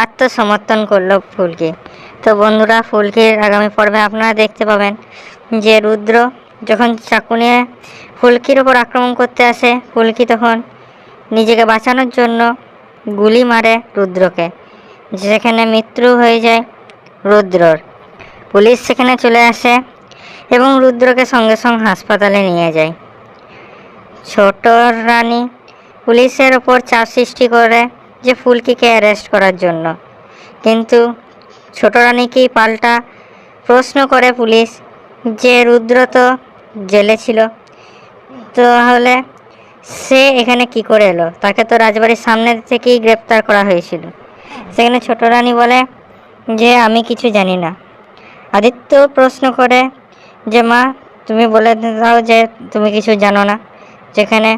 আত্মসমর্থন করলো ফুলকি। তো বন্ধুরা, ফুলকির আগামী পর্বে আপনারা দেখতে পাবেন যে রুদ্র যখন চাকু নিয়ে ফুলকির ওপর আক্রমণ করতে আসে, ফুলকি তখন নিজেকে বাঁচানোর জন্য গুলি মারে রুদ্রকে, যেখানে মৃত্যু হয়ে যায় রুদ্রর। পুলিশ সেখানে চলে আসে এবং রুদ্রকে সঙ্গে সঙ্গে হাসপাতালে নিয়ে যায়। ছোট রানী পুলিশের ওপর চাপ সৃষ্টি করে যে ফুলকিকে অ্যারেস্ট করার জন্য, কিন্তু ছোট রানীকে পাল্টা প্রশ্ন করে পুলিশ যে রুদ্র তো জেলে ছিল, তাহলে সে এখানে কি করে এলো? তাকে তো রাজবাড়ির সামনে থেকেই গ্রেপ্তার করা হয়েছিল। সেখানে ছোট রানী বলে যে আমি কিছু জানি না। আদিত্য প্রশ্ন করে যে মা, তুমি বলে দাও যে তুমি কিছু জানো না। যেখানে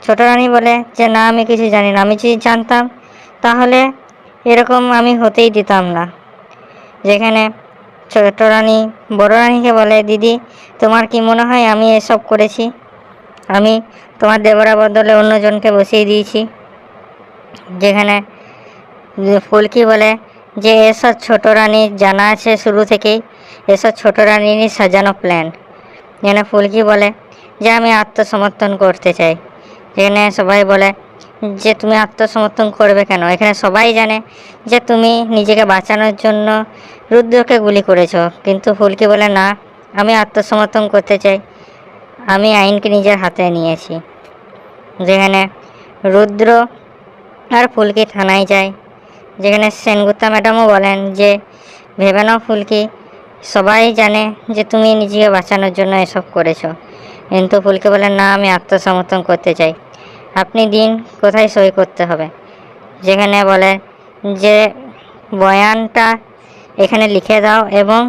ছোট রানী বলে যে না, আমি কিছু জানি না, আমি যদি জানতাম তাহলে এরকম আমি হতেই দিতাম না। যেখানে ছোট রানী বড় রানীকে বলে দিদি, তোমার কি মনে হয় আমি এসব করেছি? আমি তোমার দেবরা বদলে অন্যজনকে বসিয়ে দিয়েছি। যেখানে ফুলকি বলে যে এসব ছোট রানীর জানা আছে শুরু থেকেই, এসব ছোট রানীরই সাজানো প্ল্যান। যেখানে ফুলকি বলে যে আমি আত্মসমর্থন করতে চাই। যেখানে সবাই বলে যে তুমি আত্মসমর্থন করবে কেন? এখানে সবাই জানে যে তুমি নিজেকে বাঁচানোর জন্য রুদ্রকে গুলি করেছ। কিন্তু ফুলকি বলে না, আমি আত্মসমর্থন করতে চাই, আমি আইনকে নিজের হাতে নিয়েছি। যেখানে রুদ্র আর ফুলকি থানায় যায়, যেখানে সেনগুপ্তা ম্যাডামও বলেন যে ভেবে নাও ফুলকি, সবাই জানে যে তুমি নিজেকে বাঁচানোর জন্য এসব করেছো। কিন্তু ফুলকি বলে না, আমি আত্মসমর্থন করতে চাই, আপনি দিন কোথায় সই করতে হবে। যেখানে বলে যে বয়ানটা এখানে লিখে দাও এবং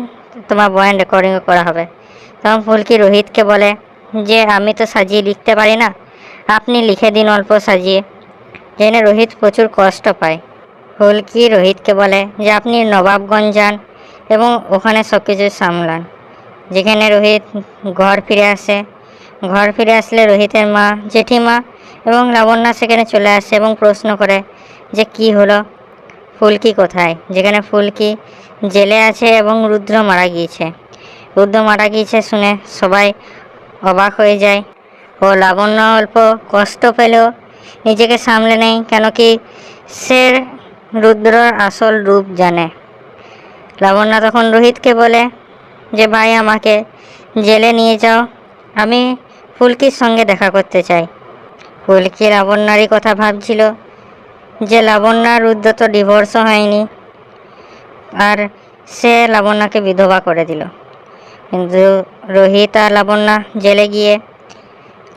তোমার বয়ান রেকর্ডিং করা হবে। তখন ফুলকি রোহিতকে বলে যে আমি তো সাজিয়ে লিখতে পারি না, আপনি লিখে দিন অল্প সাজিয়ে। যেখানে রোহিত প্রচুর কষ্ট পায়। ফুলকি রোহিতকে বলে যে আপনি নবাবগঞ্জ যান এবং ওখানে সব কিছু সামলান। যেখানে রোহিত ঘর ফিরে আসে, ঘর ফিরে আসলে রোহিতের মা, জেঠিমা এবং লাবণ্যা সেখানে চলে আসে এবং প্রশ্ন করে যে কি হলো, ফুলকি কোথায়? যেখানে ফুলকি জেলে আছে এবং রুদ্র মারা গিয়েছে। রুদ্র মারা গিয়েছে শুনে সবাই অবাক হয়ে যায় ও লাবণ্য অল্প কষ্ট পেলেও নিজেকে সামলে নেয়, কেন কি সে রুদ্রর আসল রূপ জানে। লাবণ্য তখন রোহিতকে বলে যে ভাই, আমাকে জেলে নিয়ে যাও, আমি ফুলকির সঙ্গে দেখা করতে চাই। ফুলকি লাবণ্যারই কথা ভাবছিল যে লাবণ্য রুদ্র তো ডিভোর্সও হয়নি, আর সে লাবণ্যকে বিধবা করে দিল। কিন্তু রোহিত আর লাবণ্য জেলে গিয়ে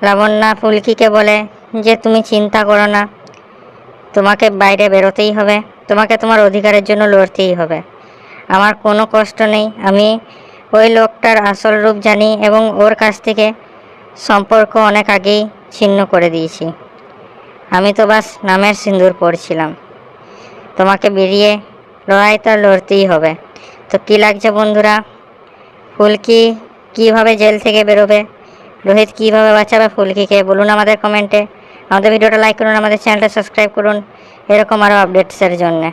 লাবণ্য ফুলকিকে বলে যে তুমি চিন্তা করো না, তোমাকে বাইরে বেরোতেই হবে, তোমাকে তোমার অধিকারের জন্য লড়তেই হবে। আমার কোনো কষ্ট নেই, আমি ওই লোকটার আসল রূপ জানি এবং ওর কাছ থেকে সম্পর্ক অনেক আগেই ছিন্ন করে দিয়েছি। আমি তো বাস নামের সিঁদুর পড়ছিলাম। তোমাকে বেরিয়ে লড়াইটা লড়তেই হবে। তো কী লাগছে বন্ধুরা, ফুলকি কীভাবে জেল থেকে বেরোবে, রোহিত কীভাবে বাঁচাবে ফুলকিকে, বলুন আমাদের কমেন্টে। আমাদের ভিডিওটা লাইক করুন, আমাদের চ্যানেলটা সাবস্ক্রাইব করুন এরকম আরও আপডেটসের জন্যে।